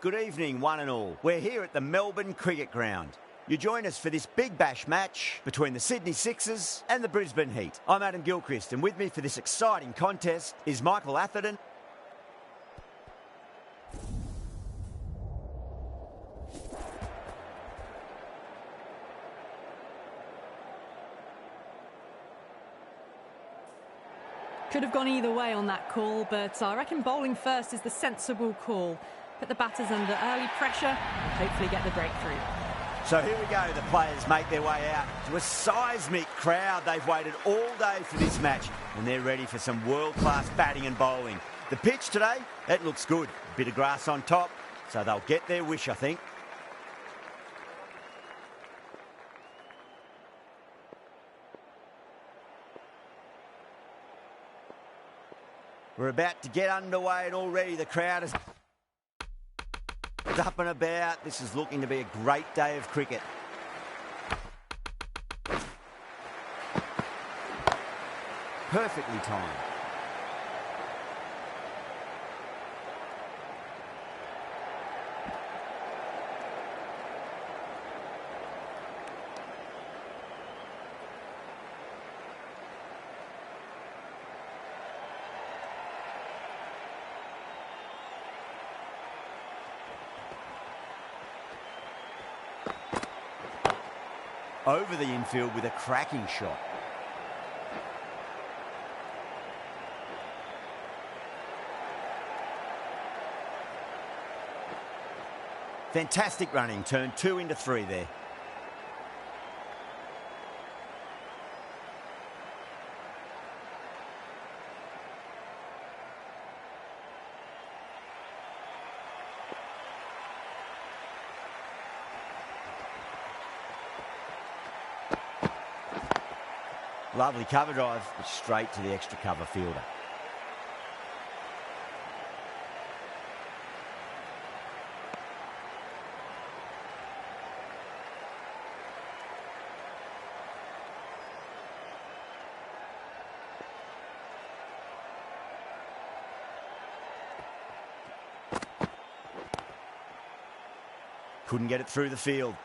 Good evening, one and all. We're here at the Melbourne Cricket Ground. You join us for this big bash match between the Sydney Sixers and the Brisbane Heat. I'm Adam Gilchrist, and with me for this exciting contest is Michael Atherton. Could have gone either way on that call, but I reckon bowling first is the sensible call. Put the batters under early pressure and hopefully get the breakthrough. So here we go, the players make their way out to a seismic crowd. They've waited all day for this match and they're ready for some world-class batting and bowling. The pitch today, it looks good. A bit of grass on top, so they'll get their wish, I think. We're about to get underway and already the crowd is up and about. This is looking to be a great day of cricket. Perfectly timed. Over the infield with a cracking shot. Fantastic running, turned 2 into 3 there. Lovely cover drive, but straight to the extra cover fielder. Couldn't get it through the field.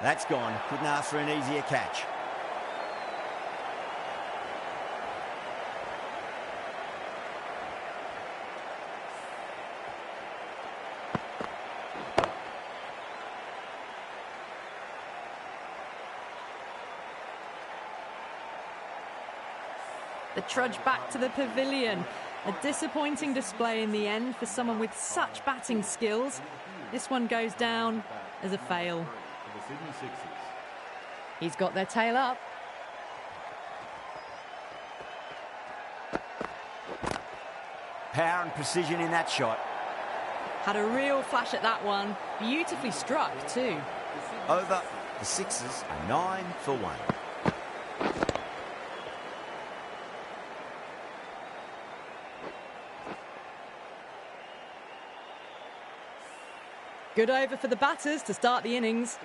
That's gone. Couldn't ask for an easier catch. The trudge back to the pavilion. A disappointing display in the end for someone with such batting skills. This one goes down as a fail. He's got their tail up. Power and precision in that shot. Had a real flash at that one. Beautifully struck too. Over. The Sixers are 9 for 1. Good over for the batters to start the innings.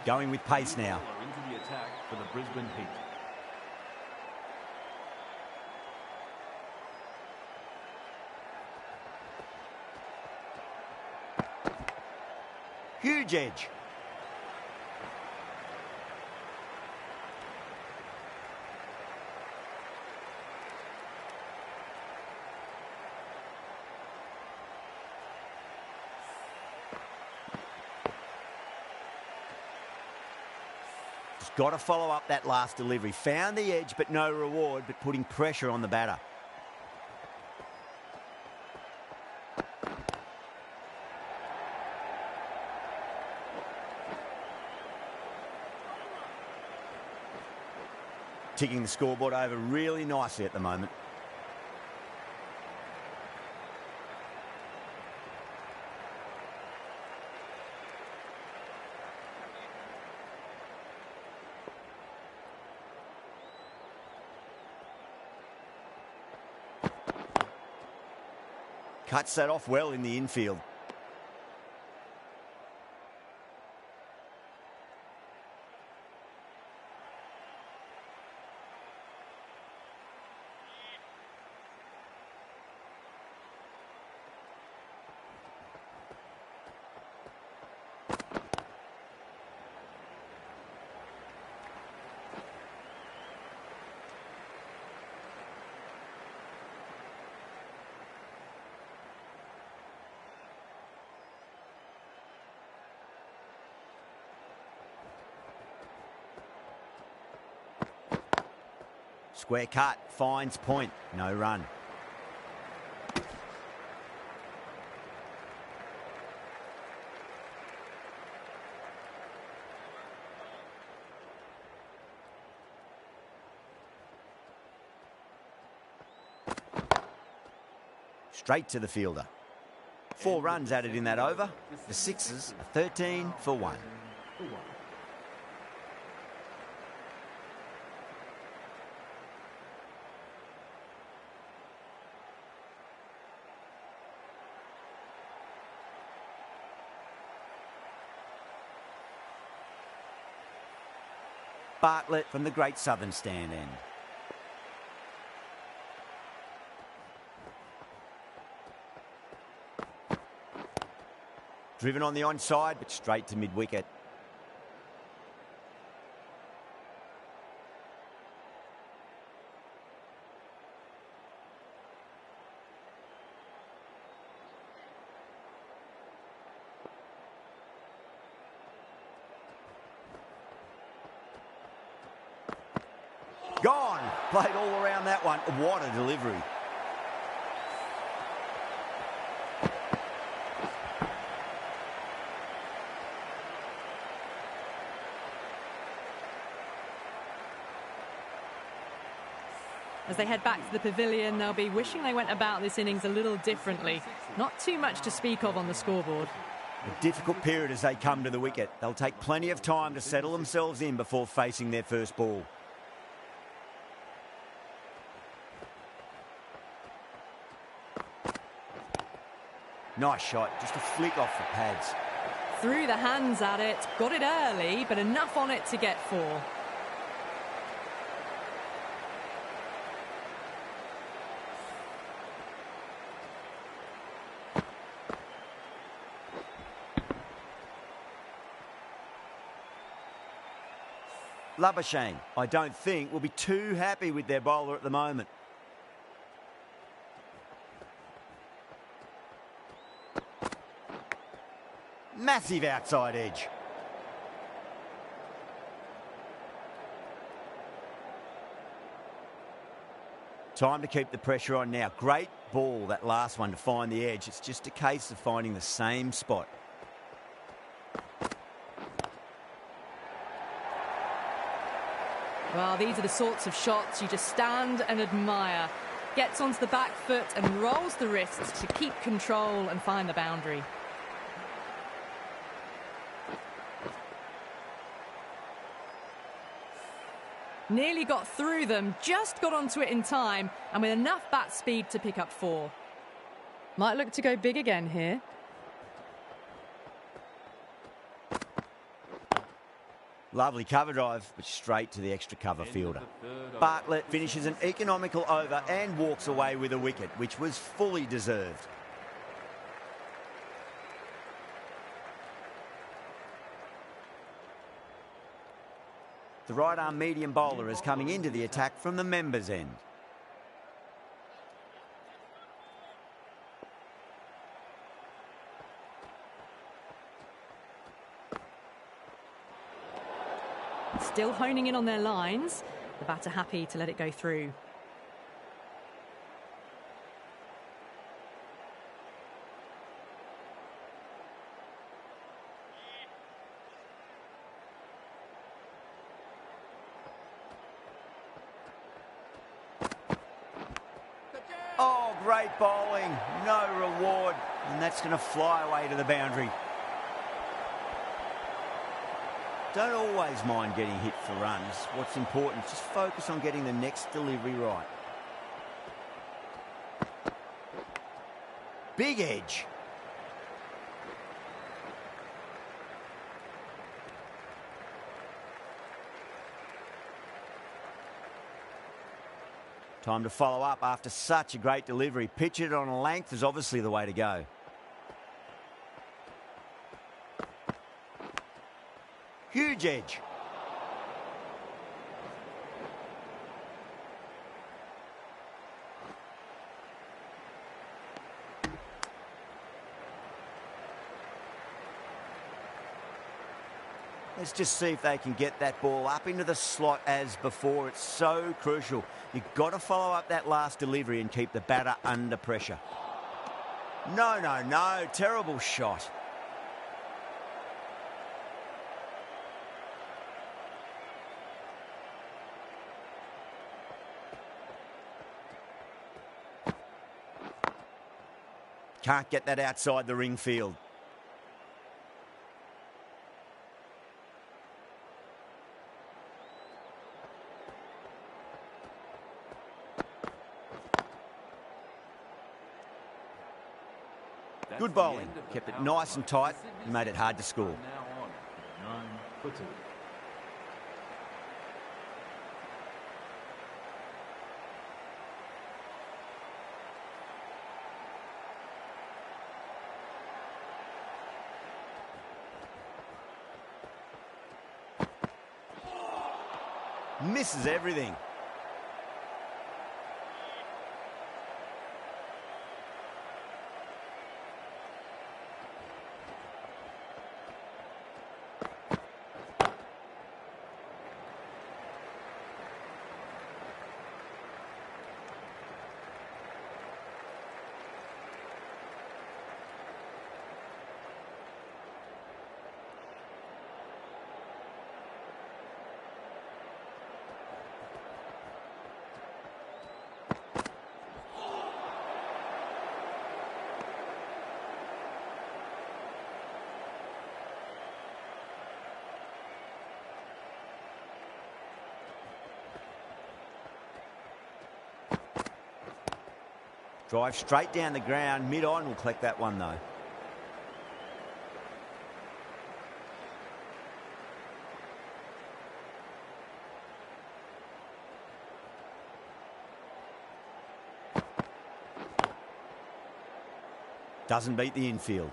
Going with pace now. Into the attack for the Brisbane Heat. Huge edge. Got to follow up that last delivery. Found the edge, but no reward, but putting pressure on the batter. Ticking the scoreboard over really nicely at the moment. Cuts that off well in the infield. Square cut, finds point, no run. Straight to the fielder. 4 runs added in that over. The Sixers are 13 for 1. Bartlett from the Great Southern Stand end. Driven on the onside, but straight to mid-wicket. Gone. Played all around that one. What a delivery. As they head back to the pavilion, they'll be wishing they went about this innings a little differently. Not too much to speak of on the scoreboard. A difficult period as they come to the wicket. They'll take plenty of time to settle themselves in before facing their first ball. Nice shot, just a flick off the pads. Threw the hands at it, got it early, but enough on it to get 4. Labuschagne, I don't think, will be too happy with their bowler at the moment. Massive outside edge. Time to keep the pressure on now. Great ball, that last one, to find the edge. It's just a case of finding the same spot. Well, these are the sorts of shots you just stand and admire. Gets onto the back foot and rolls the wrists to keep control and find the boundary. Nearly got through them, just got onto it in time, and with enough bat speed to pick up 4. Might look to go big again here. Lovely cover drive, but straight to the extra cover fielder. Bartlett finishes an economical over and walks away with a wicket, which was fully deserved. The right-arm medium bowler is coming into the attack from the members' end. Still honing in on their lines. The batter happy to let it go through. Oh, great bowling. No reward. And that's going to fly away to the boundary. Don't always mind getting hit for runs. What's important is just focus on getting the next delivery right. Big edge. Time to follow up after such a great delivery. Pitch it on a length is obviously the way to go. Huge edge. Let's just see if they can get that ball up into the slot as before. It's so crucial. You've got to follow up that last delivery and keep the batter under pressure. No, no, no. Terrible shot. Can't get that outside the ring field. Good bowling. Kept it nice and tight and made it hard to score. Now on, 9 for 2. Misses everything. Drive straight down the ground. Mid-on will collect that one, though. Doesn't beat the infield.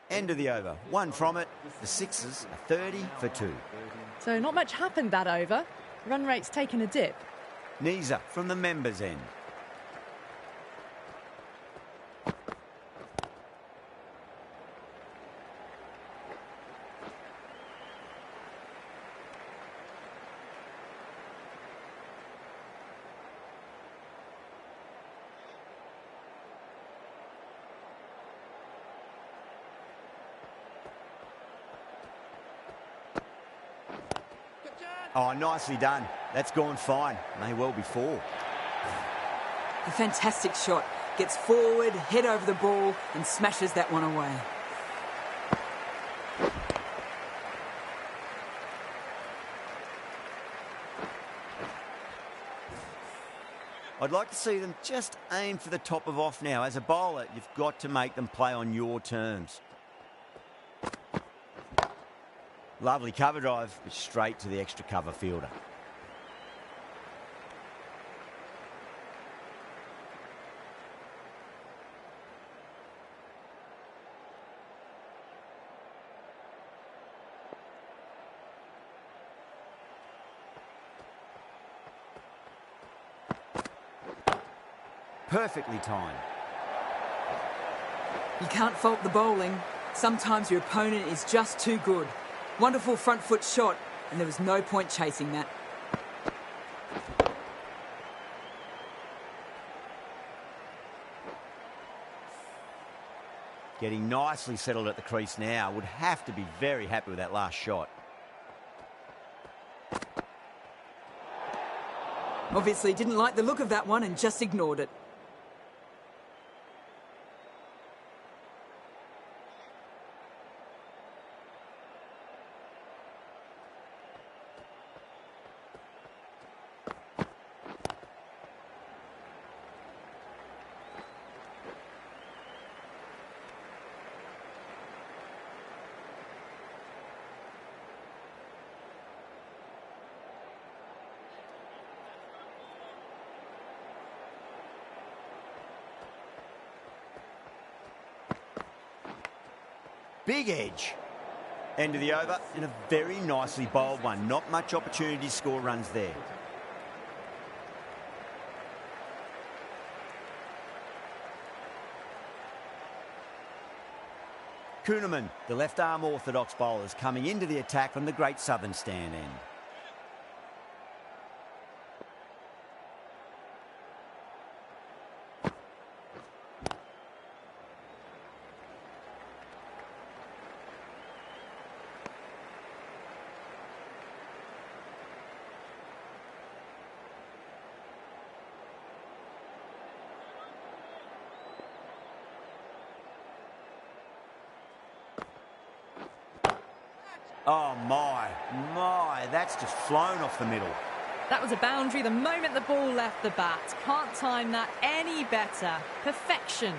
End of the over. One from it. The Sixers are 30 for 2. So not much happened that over. Run rate's taken a dip. Nisa from the members' end. Oh, nicely done. That's gone fine. May well be 4. A fantastic shot. Gets forward, head over the ball and smashes that one away. I'd like to see them just aim for the top of off now. As a bowler, you've got to make them play on your terms. Lovely cover drive, but straight to the extra cover fielder. Perfectly timed. You can't fault the bowling. Sometimes your opponent is just too good. Wonderful front foot shot, and there was no point chasing that. Getting nicely settled at the crease now. Would have to be very happy with that last shot. Obviously didn't like the look of that one and just ignored it. Big edge. End of the over, and a very nicely bowled one. Not much opportunity to score runs there. Kuhnemann, the left-arm orthodox bowler, is coming into the attack from the Great Southern stand end. Oh, my, that's just flown off the middle. That was a boundary the moment the ball left the bat. Can't time that any better. Perfection.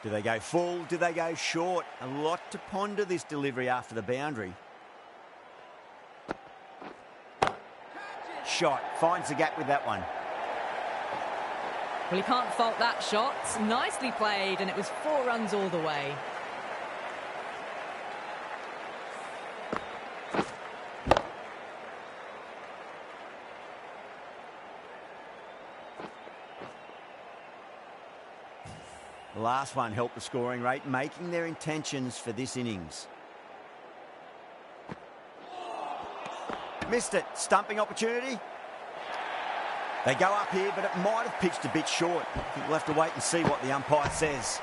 Do they go full? Do they go short? A lot to ponder this delivery after the boundary. Shot. Finds the gap with that one. Well, he can't fault that shot. Nicely played, and it was 4 runs all the way. The last one helped the scoring rate, making their intentions for this innings. Missed it. Stumping opportunity. They go up here, but it might have pitched a bit short. I think we'll have to wait and see what the umpire says.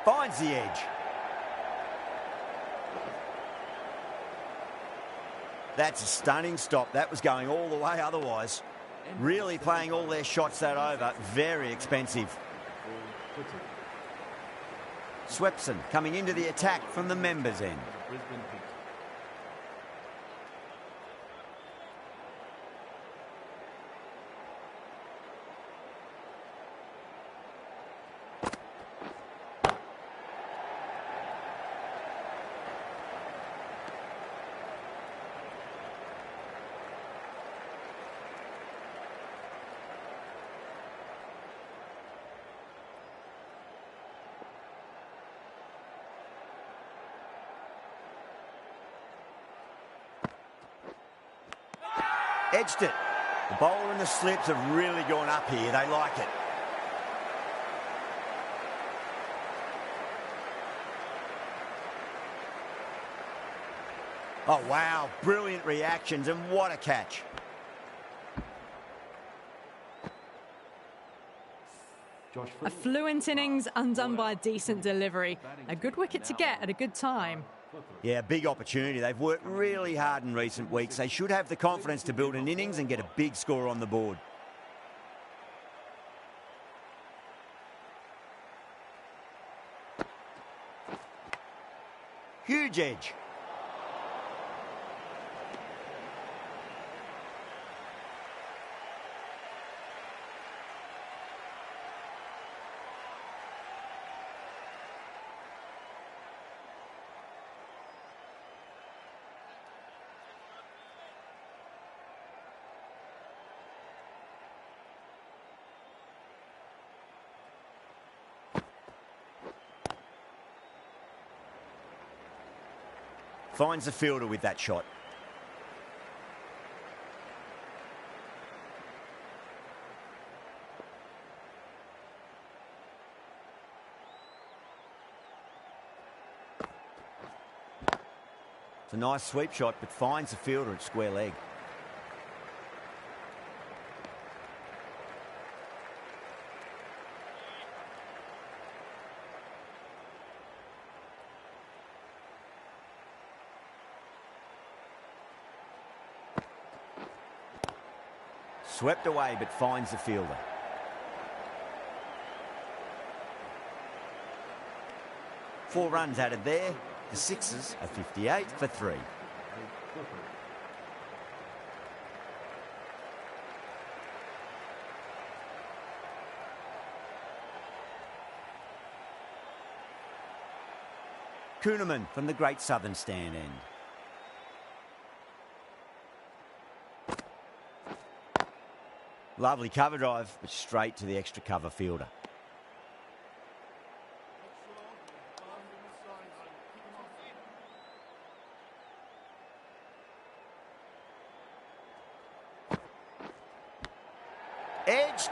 Finds the edge. That's a stunning stop. That was going all the way otherwise. Really playing all their shots that over. Very expensive. Swepson coming into the attack from the members' end. Brisbane Heat. Edged it. The bowler and the slips have really gone up here. They like it. Oh, wow. Brilliant reactions, and what a catch. A fluent innings undone by a decent delivery. A good wicket to get at a good time. Yeah, big opportunity. They've worked really hard in recent weeks. They should have the confidence to build an innings and get a big score on the board. Huge edge. Finds the fielder with that shot. It's a nice sweep shot, but finds the fielder at square leg. Swept away but finds the fielder. Four runs added there. The Sixers are 58 for 3. Kuhneman from the Great Southern Stand end. Lovely cover drive, but straight to the extra cover fielder. Edged.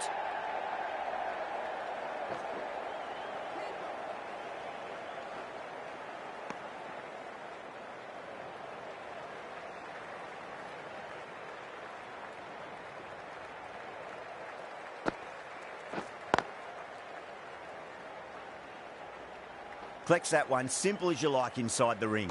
Collects that one, simple as you like inside the ring.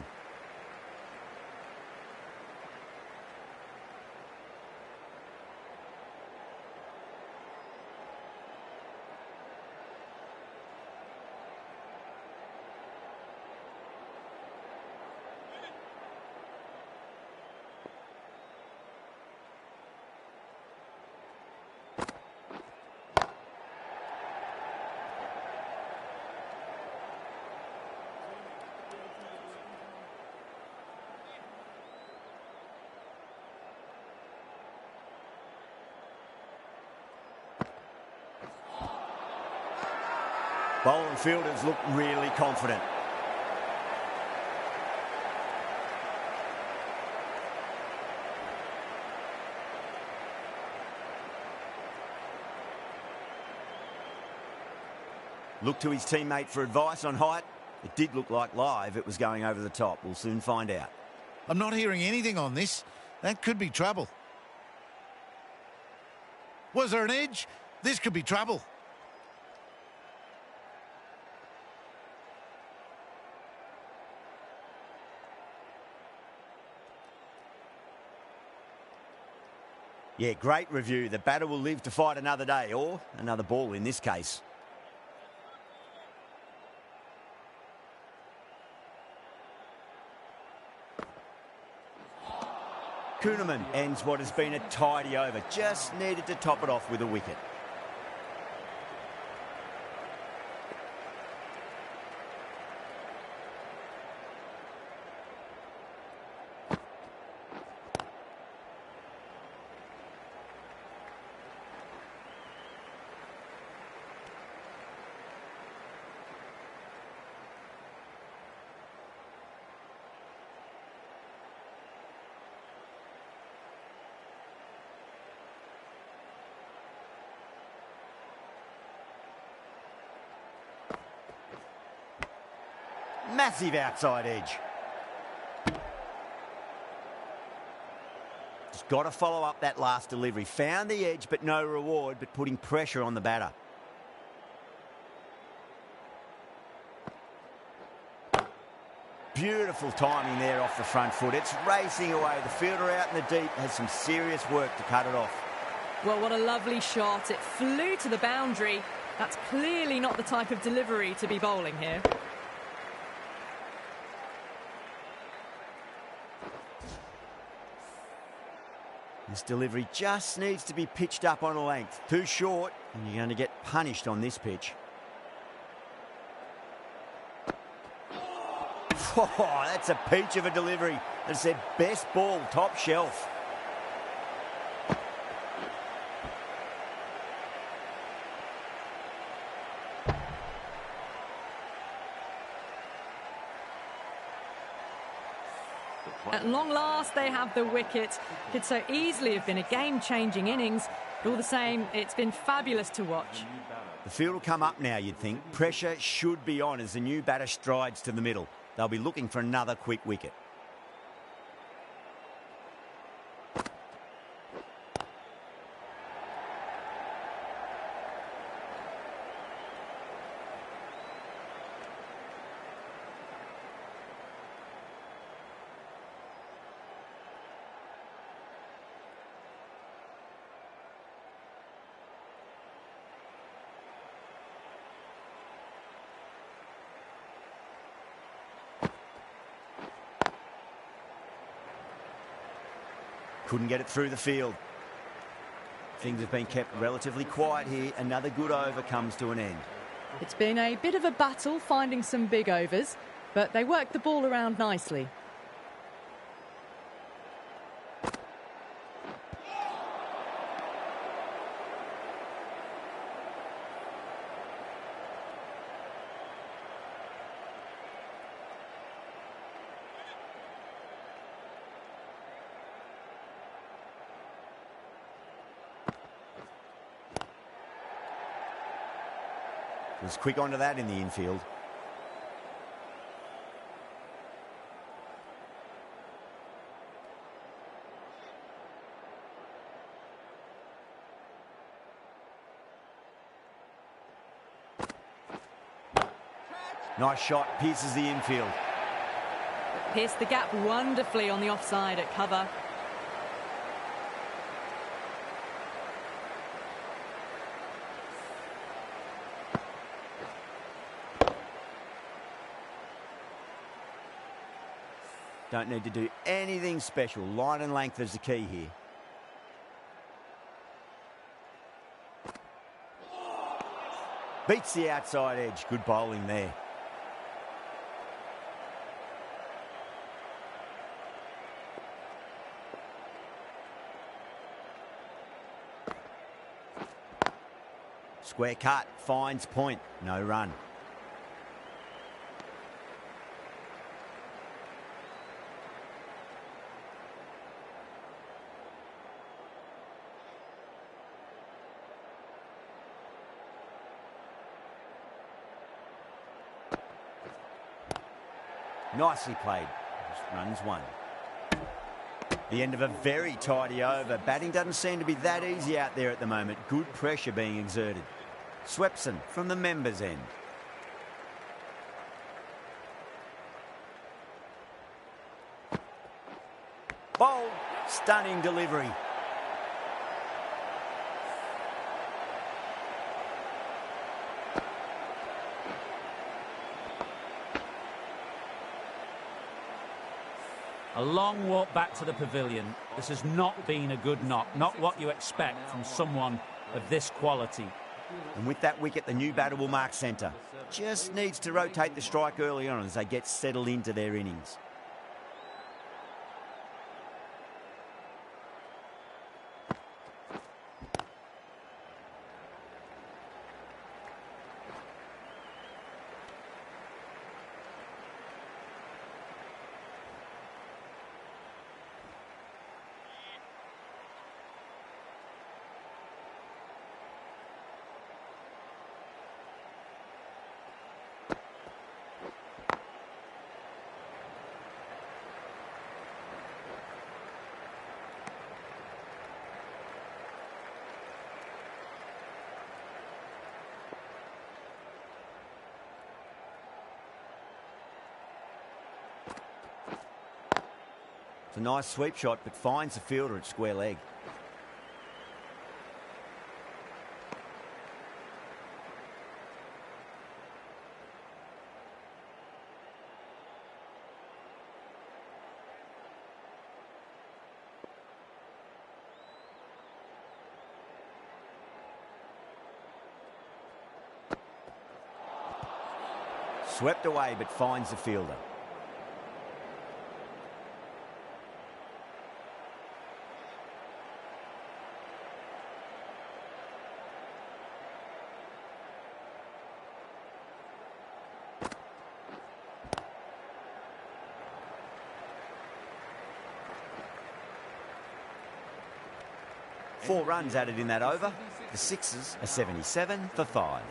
Bowler and fielders look really confident. Look to his teammate for advice on height. It did look like live it was going over the top. We'll soon find out. I'm not hearing anything on this. That could be trouble. Was there an edge? This could be trouble. Yeah, great review. The batter will live to fight another day, or another ball in this case. Kuhneman ends what has been a tidy over. Just needed to top it off with a wicket. Massive outside edge. Just got to follow up that last delivery. Found the edge, but no reward, but putting pressure on the batter. Beautiful timing there off the front foot. It's racing away. The fielder out in the deep has some serious work to cut it off. Well, what a lovely shot. It flew to the boundary. That's clearly not the type of delivery to be bowling here. This delivery just needs to be pitched up on a length. Too short, and you're going to get punished on this pitch. Oh, that's a peach of a delivery. That's their best ball, top shelf. At long last, they have the wicket. Could so easily have been a game-changing innings, but all the same, it's been fabulous to watch. The field will come up now, you'd think. Pressure should be on as the new batter strides to the middle. They'll be looking for another quick wicket. Couldn't get it through the field. Things have been kept relatively quiet here. Another good over comes to an end. It's been a bit of a battle finding some big overs, but they worked the ball around nicely. Was quick onto that in the infield. Nice shot, pierces the infield. Pierced the gap wonderfully on the offside at cover. Don't need to do anything special. Line and length is the key here. Beats the outside edge. Good bowling there. Square cut, finds point. No run. Nicely played. Just runs one. The end of a very tidy over. Batting doesn't seem to be that easy out there at the moment. Good pressure being exerted. Swepson from the members' end. Bold. Stunning delivery. A long walk back to the pavilion. This has not been a good knock. Not what you expect from someone of this quality. And with that wicket, the new batter will mark centre. Just needs to rotate the strike early on as they get settled into their innings. It's a nice sweep shot, but finds the fielder at square leg. Swept away, but finds the fielder. Four runs added in that over. The Sixers are 77 for 5.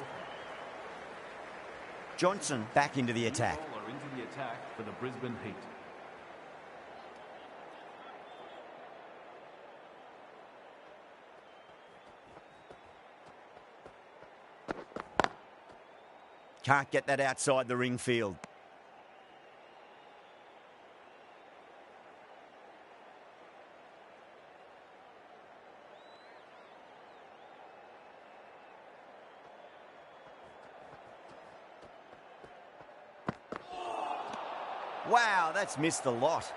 Johnson back into the attack. Into the attack for the Brisbane Heat. Can't get that outside the ring field. Wow, that's missed the lot.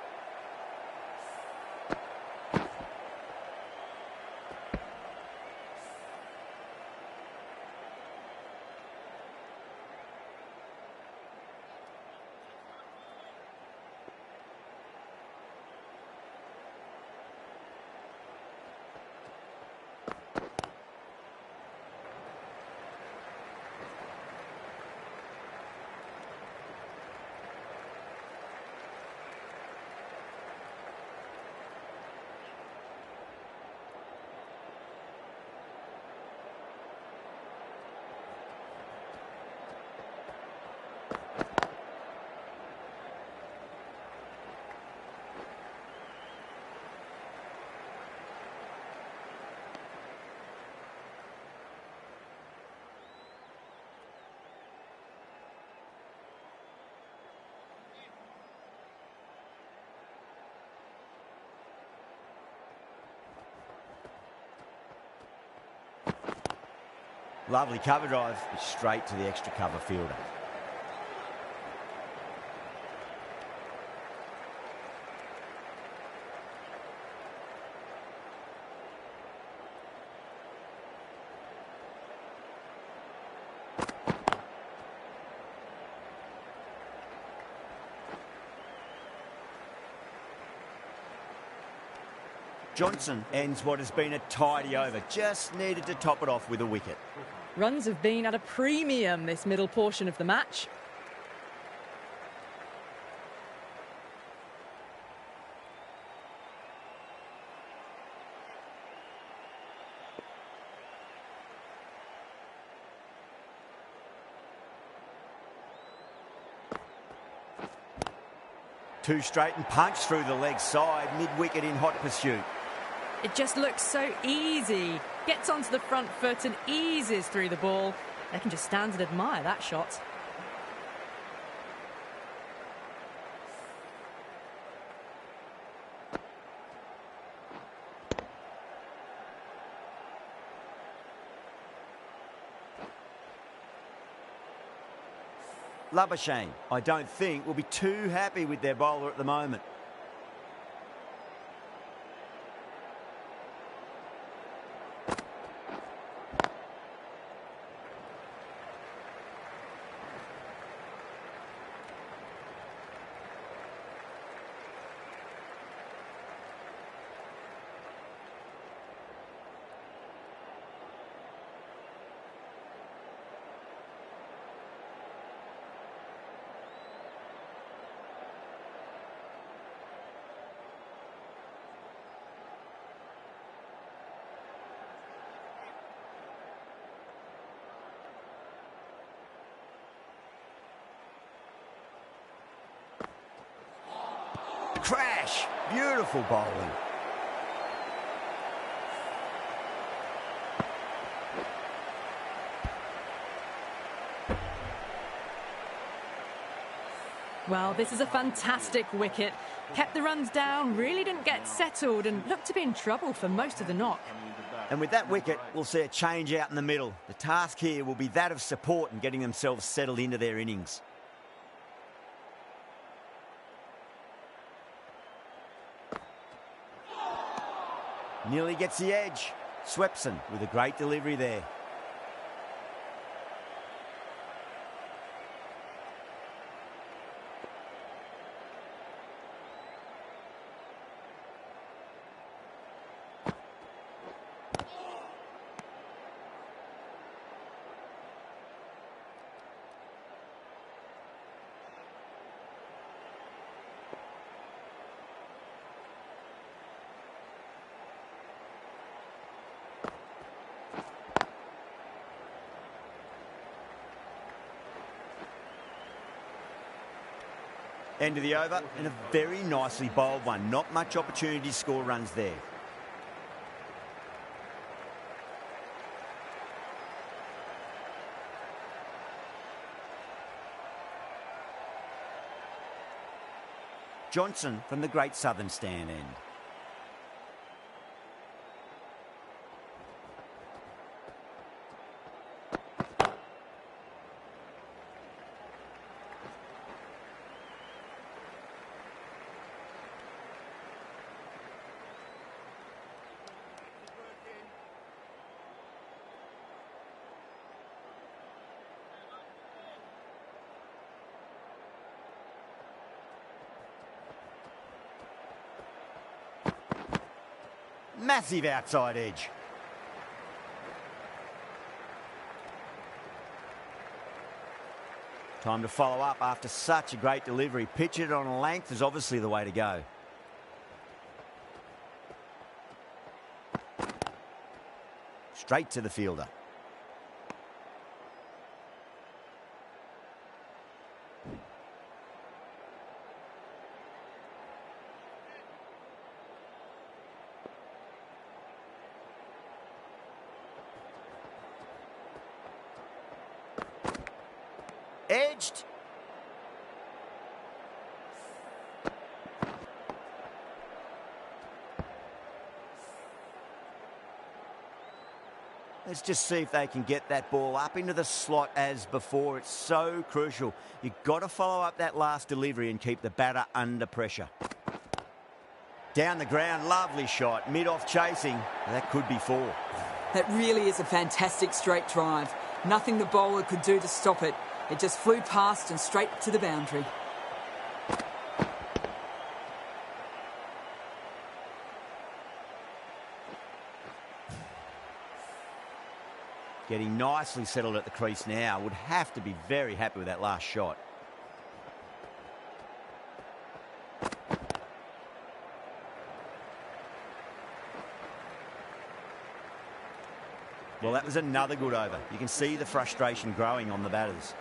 Lovely cover drive, but straight to the extra cover fielder. Johnson ends what has been a tidy over. Just needed to top it off with a wicket. Runs have been at a premium this middle portion of the match. Two straight and punch through the leg side, mid-wicket in hot pursuit. It just looks so easy. Gets onto the front foot and eases through the ball. They can just stand and admire that shot. Labuschagne, I don't think, will be too happy with their bowler at the moment. Crash! Beautiful bowling. Well, this is a fantastic wicket. Kept the runs down, really didn't get settled and looked to be in trouble for most of the knock. And with that wicket, we'll see a change out in the middle. The task here will be that of support and getting themselves settled into their innings. Nearly gets the edge. Swepson with a great delivery there. End of the over, and a very nicely bowled one. Not much opportunity to score runs there. Johnson from the Great Southern Stand end. Massive outside edge. Time to follow up after such a great delivery. Pitch it on a length is obviously the way to go. Straight to the fielder. Edged. Let's just see if they can get that ball up into the slot as before. It's so crucial. You've got to follow up that last delivery and keep the batter under pressure. Down the ground, lovely shot. Mid-off chasing. That could be 4. That really is a fantastic straight drive. Nothing the bowler could do to stop it. It just flew past and straight to the boundary. Getting nicely settled at the crease now. Would have to be very happy with that last shot. Well, that was another good over. You can see the frustration growing on the batters.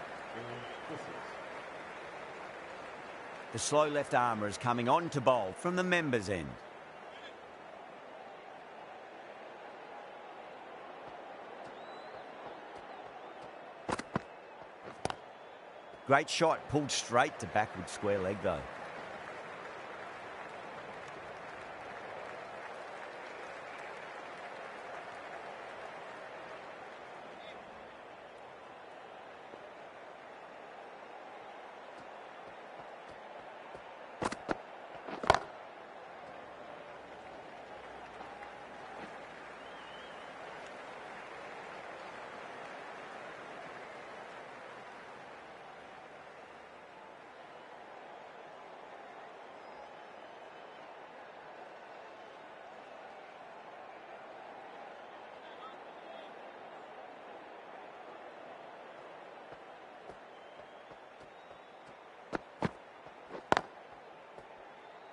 The slow left armour is coming on to bowl from the members' end. Great shot, pulled straight to backward square leg though.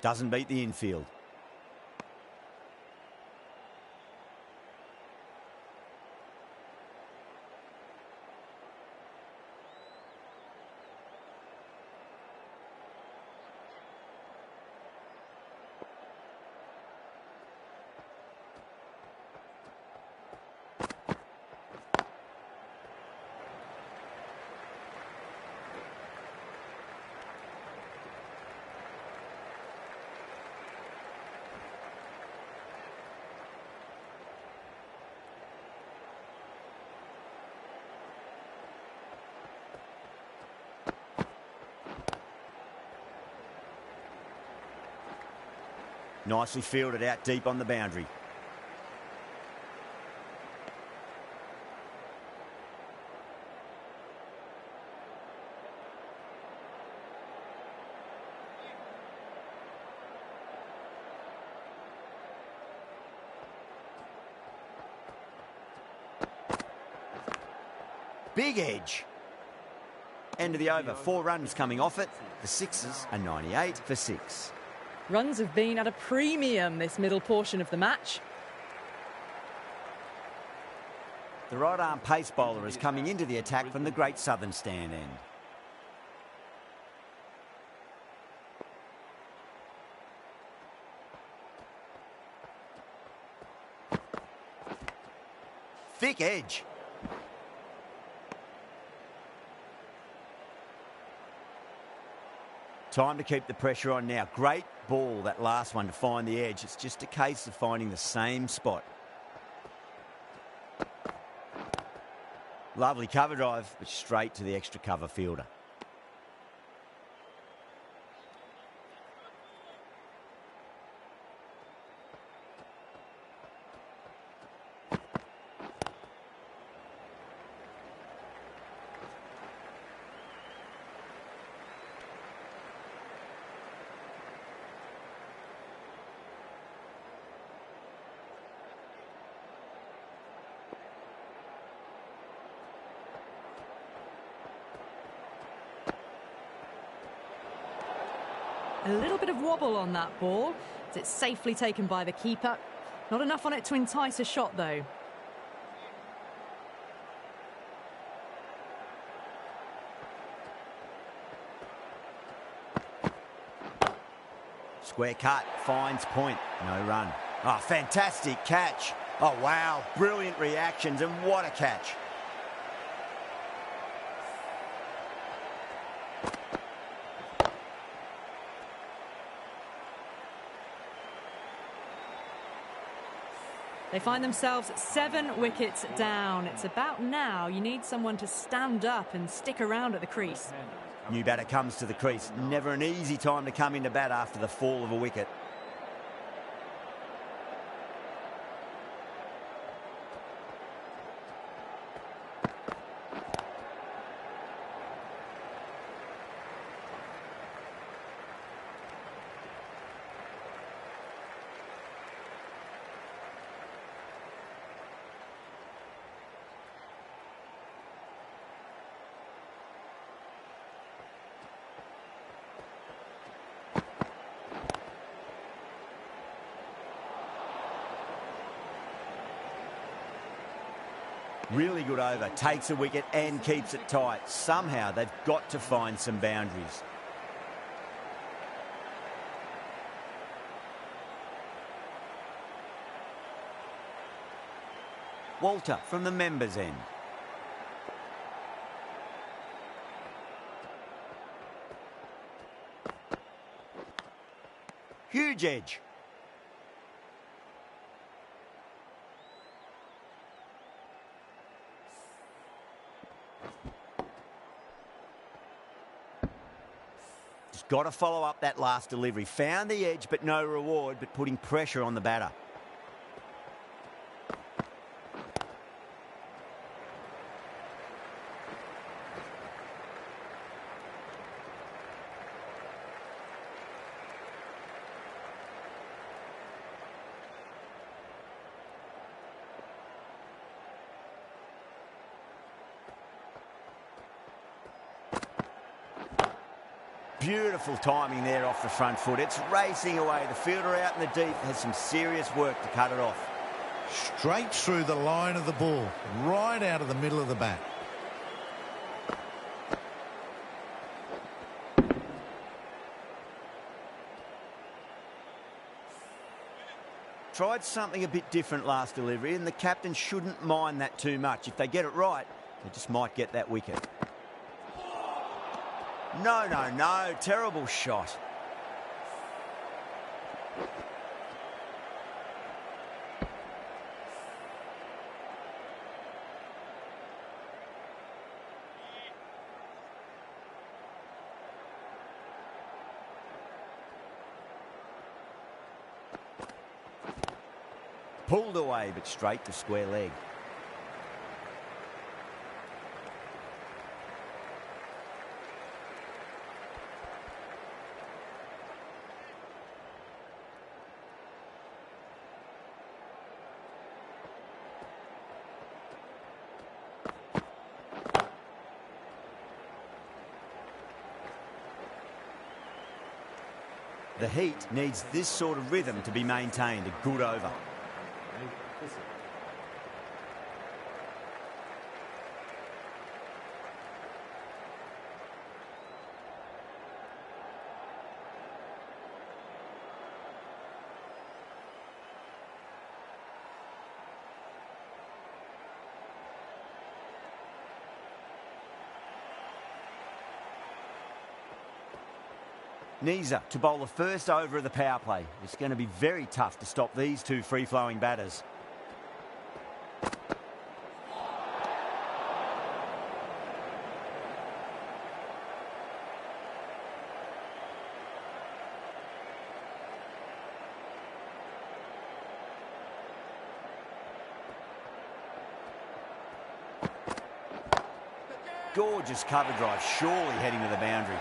Doesn't beat the infield. Nicely fielded out deep on the boundary. Big edge. End of the over. 4 runs coming off it. The Sixers are 98 for 6. Runs have been at a premium this middle portion of the match. The right-arm pace bowler is coming into the attack from the Great Southern Stand end. Thick edge. Time to keep the pressure on now. Great ball, that last one, to find the edge. It's just a case of finding the same spot. Lovely cover drive, but straight to the extra cover fielder. A little bit of wobble on that ball. It's safely taken by the keeper. Not enough on it to entice a shot, though. Square cut, finds point, no run. Oh, fantastic catch. Oh, wow, brilliant reactions, and what a catch. They find themselves 7 wickets down. It's about now you need someone to stand up and stick around at the crease. New batter comes to the crease. Never an easy time to come into bat after the fall of a wicket. Really good over, takes a wicket and keeps it tight. Somehow they've got to find some boundaries. Walter from the members' end. Huge edge. Got to follow up that last delivery. Found the edge, but no reward, but putting pressure on the batter. Beautiful timing there off the front foot. It's racing away. The fielder out in the deep has some serious work to cut it off. Straight through the line of the ball, right out of the middle of the bat. Tried something a bit different last delivery, and the captain shouldn't mind that too much. If they get it right, they just might get that wicket. No, no, no. Terrible shot. Pulled away, but straight to square leg. The Heat needs this sort of rhythm to be maintained. A good over. Niza to bowl the first over of the power play. It's going to be very tough to stop these two free-flowing batters. Gorgeous cover drive, surely heading to the boundary.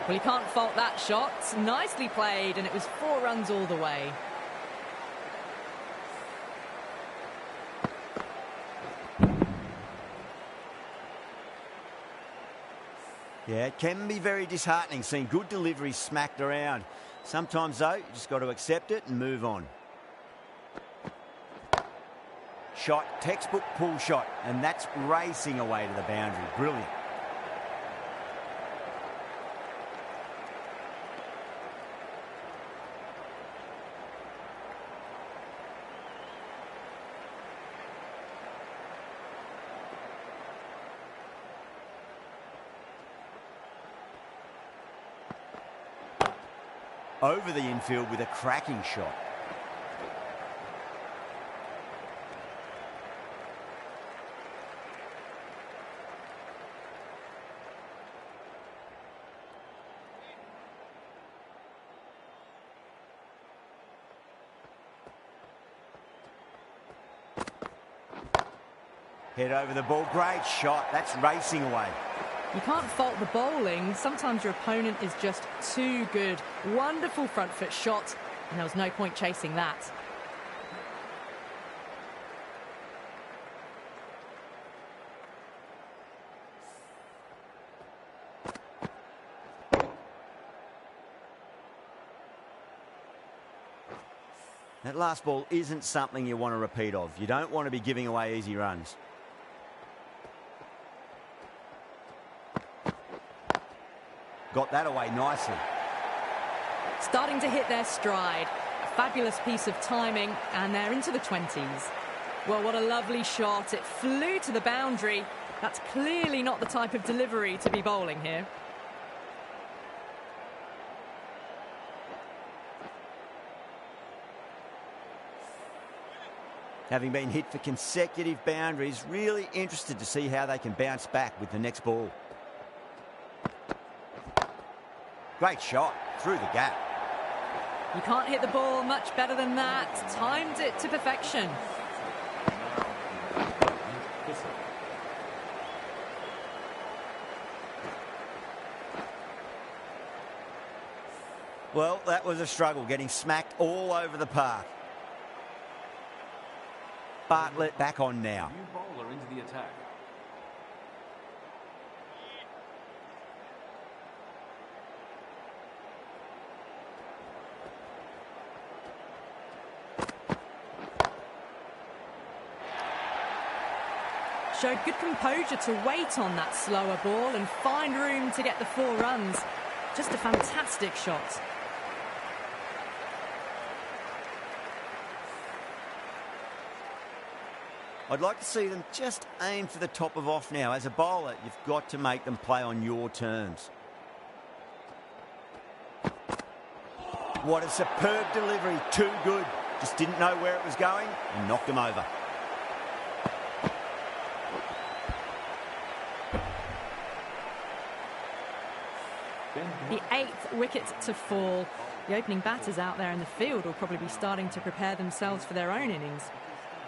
Well, you can't fault that shot. Nicely played, and it was 4 runs all the way. Yeah, it can be very disheartening seeing good deliveries smacked around. Sometimes, though, you just got to accept it and move on. Shot, textbook pull shot, and that's racing away to the boundary. Brilliant. Over the infield with a cracking shot. Head over the ball. Great shot. That's racing away. You can't fault the bowling. Sometimes your opponent is just too good. Wonderful front foot shot, and there was no point chasing that. That last ball isn't something you want to repeat of. You don't want to be giving away easy runs. Got that away nicely. Starting to hit their stride. A fabulous piece of timing, and they're into the 20s. Well, what a lovely shot. It flew to the boundary. That's clearly not the type of delivery to be bowling here. Having been hit for consecutive boundaries, really interested to see how they can bounce back with the next ball. Great shot through the gap. You can't hit the ball much better than that. Timed it to perfection. Well, that was a struggle, getting smacked all over the park. Bartlett back on now. New bowler into the attack. Showed good composure to wait on that slower ball and find room to get the 4 runs. Just a fantastic shot. I'd like to see them just aim for the top of off now. As a bowler, you've got to make them play on your terms. What a superb delivery. Too good. Just didn't know where it was going and knocked them over. The 8th wicket to fall. The opening batters out there in the field will probably be starting to prepare themselves for their own innings.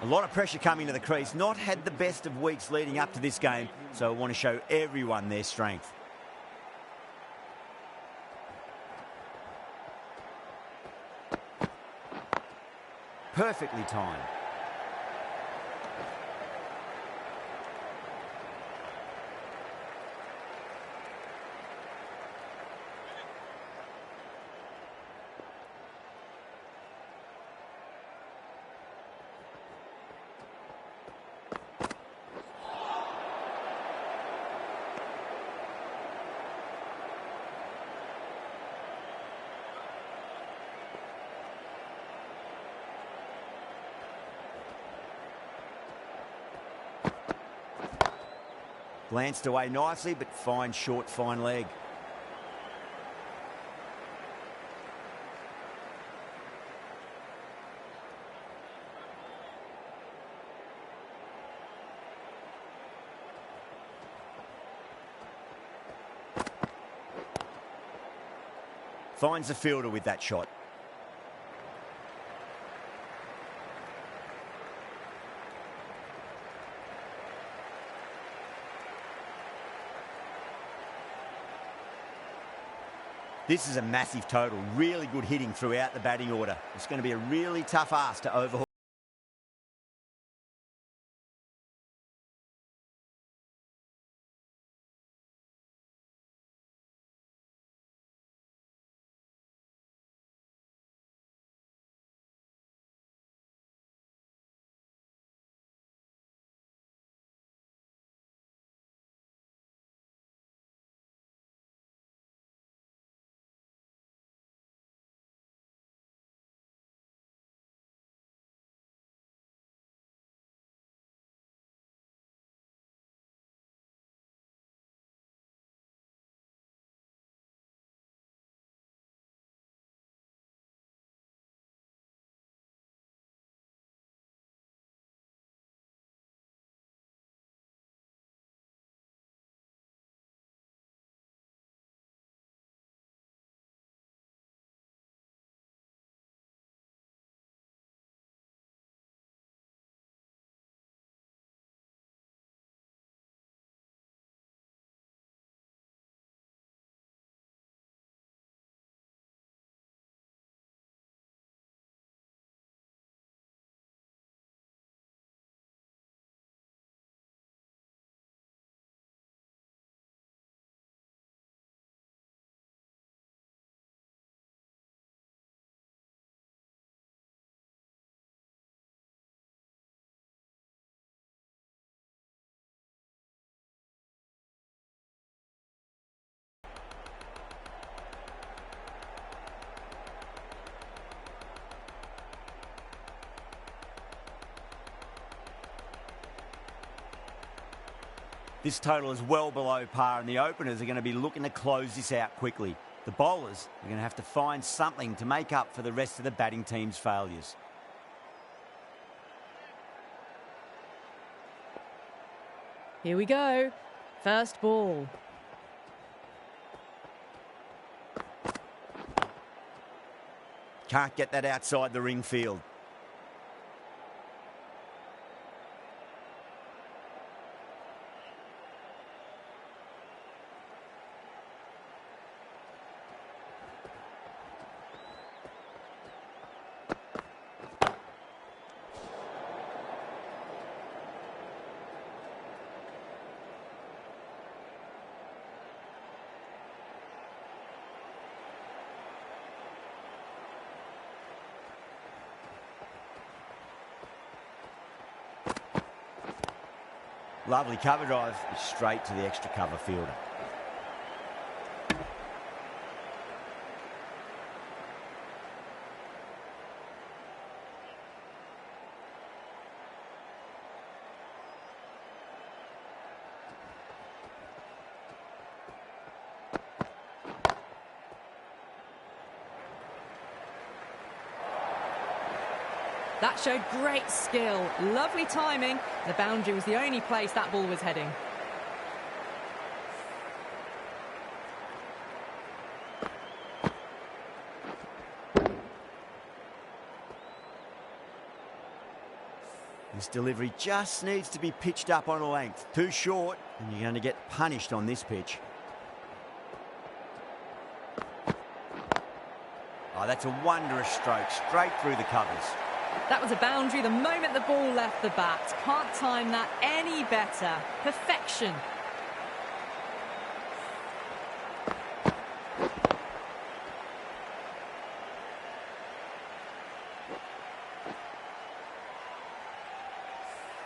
A lot of pressure coming to the crease. Not had the best of weeks leading up to this game, so I want to show everyone their strength. Perfectly timed. Glanced away nicely, but fine short, fine leg. Finds the fielder with that shot. This is a massive total. Really good hitting throughout the batting order. It's going to be a really tough ask to overhaul. This total is well below par, and the openers are going to be looking to close this out quickly. The bowlers are going to have to find something to make up for the rest of the batting team's failures. Here we go. First ball. Can't get that outside the ring field. Lovely cover drive, straight to the extra cover fielder. That showed great skill, lovely timing. The boundary was the only place that ball was heading. This delivery just needs to be pitched up on a length. Too short, and you're going to get punished on this pitch. Oh, that's a wondrous stroke, straight through the covers. That was a boundary the moment the ball left the bat. Can't time that any better. Perfection.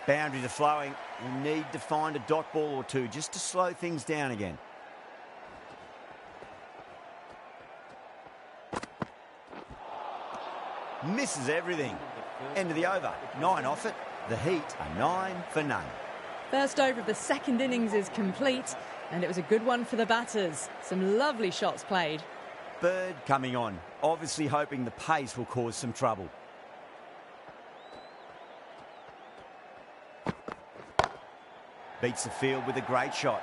Boundaries are flowing. We need to find a dot ball or two just to slow things down again. Misses everything. End of the over. 9 off it. The Heat are 9 for none. First over of the second innings is complete, and it was a good one for the batters. Some lovely shots played. Bird coming on, obviously hoping the pace will cause some trouble. Beats the field with a great shot.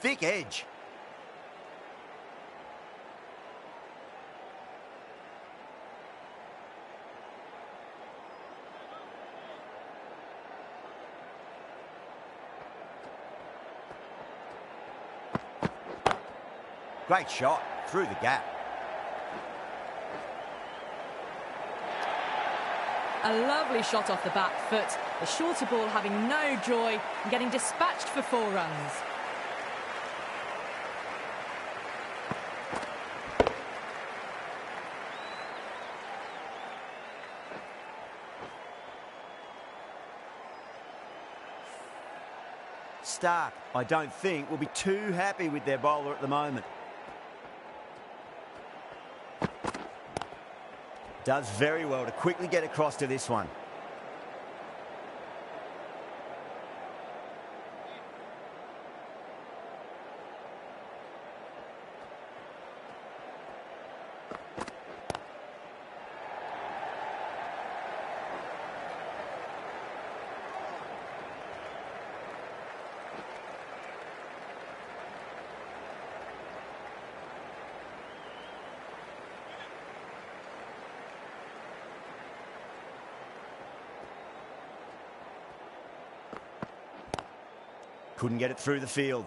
Thick edge. Great shot through the gap. A lovely shot off the back foot. The shorter ball having no joy and getting dispatched for 4 runs. Stark, I don't think, will be too happy with their bowler at the moment. Does very well to quickly get across to this one. Couldn't get it through the field.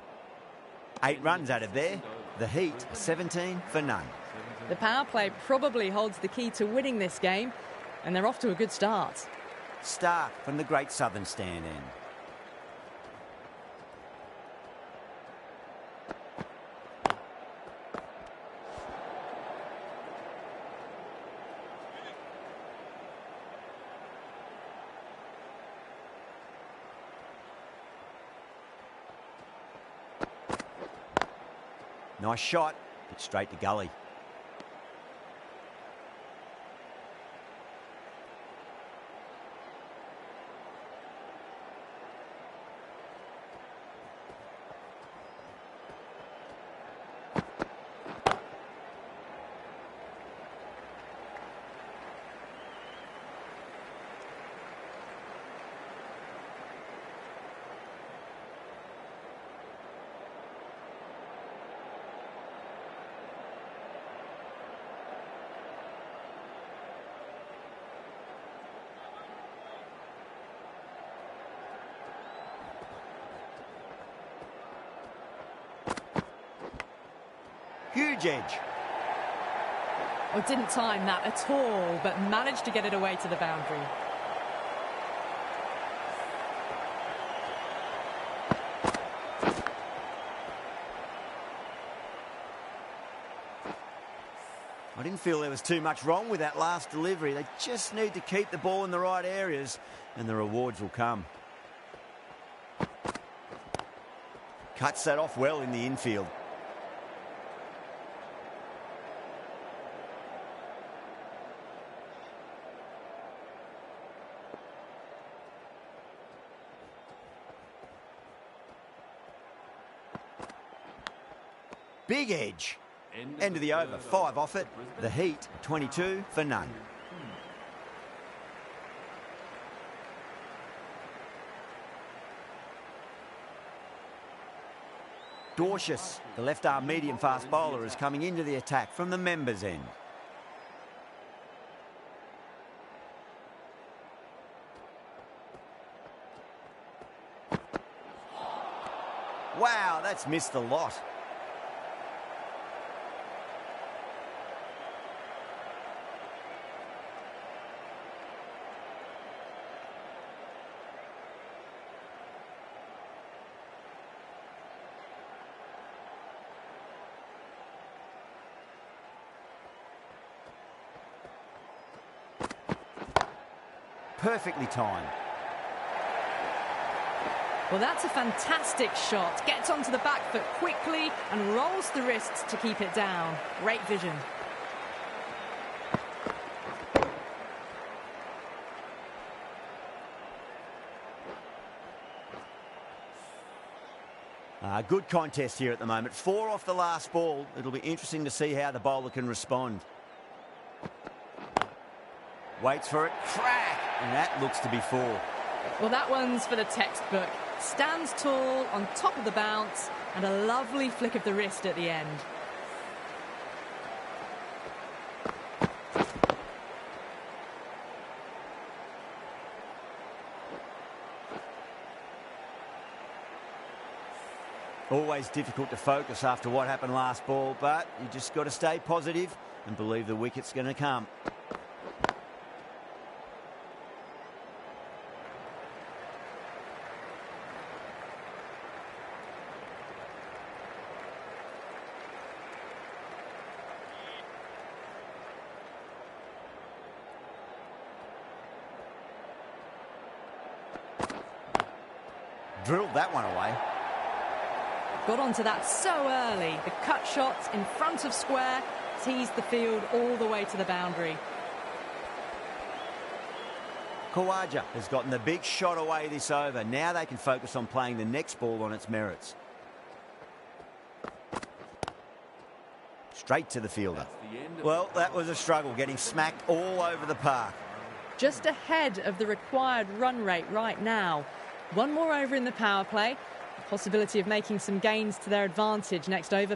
8 runs out of there. The Heat, 17 for none. The power play probably holds the key to winning this game, and they're off to a good start. Stark from the Great Southern Stand end. Nice shot, but straight to gully. Huge edge. Well, didn't time that at all, but managed to get it away to the boundary. I didn't feel there was too much wrong with that last delivery. They just need to keep the ball in the right areas and the rewards will come. Cuts that off well in the infield. Big edge. End of the over. 5 off it. The Heat, 22 for none. Dorcius, the left-arm medium-fast bowler, is coming into the attack from the members' end. Wow, that's missed a lot. Perfectly timed. Well, that's a fantastic shot. Gets onto the back foot quickly and rolls the wrists to keep it down. Great vision. Good contest here at the moment. 4 off the last ball. It'll be interesting to see how the bowler can respond. Waits for it. Crack! And that looks to be 4. Well, that one's for the textbook. Stands tall on top of the bounce and a lovely flick of the wrist at the end. Always difficult to focus after what happened last ball, but you just got to stay positive and believe the wicket's going to come. Drilled that one away. Got onto that so early. The cut shots in front of square teased the field all the way to the boundary. Khawaja has gotten the big shot away this over. Now they can focus on playing the next ball on its merits. Straight to the fielder. Well, that was a struggle, getting smacked all over the park. Just ahead of the required run rate right now. One more over in the power play. The possibility of making some gains to their advantage next over.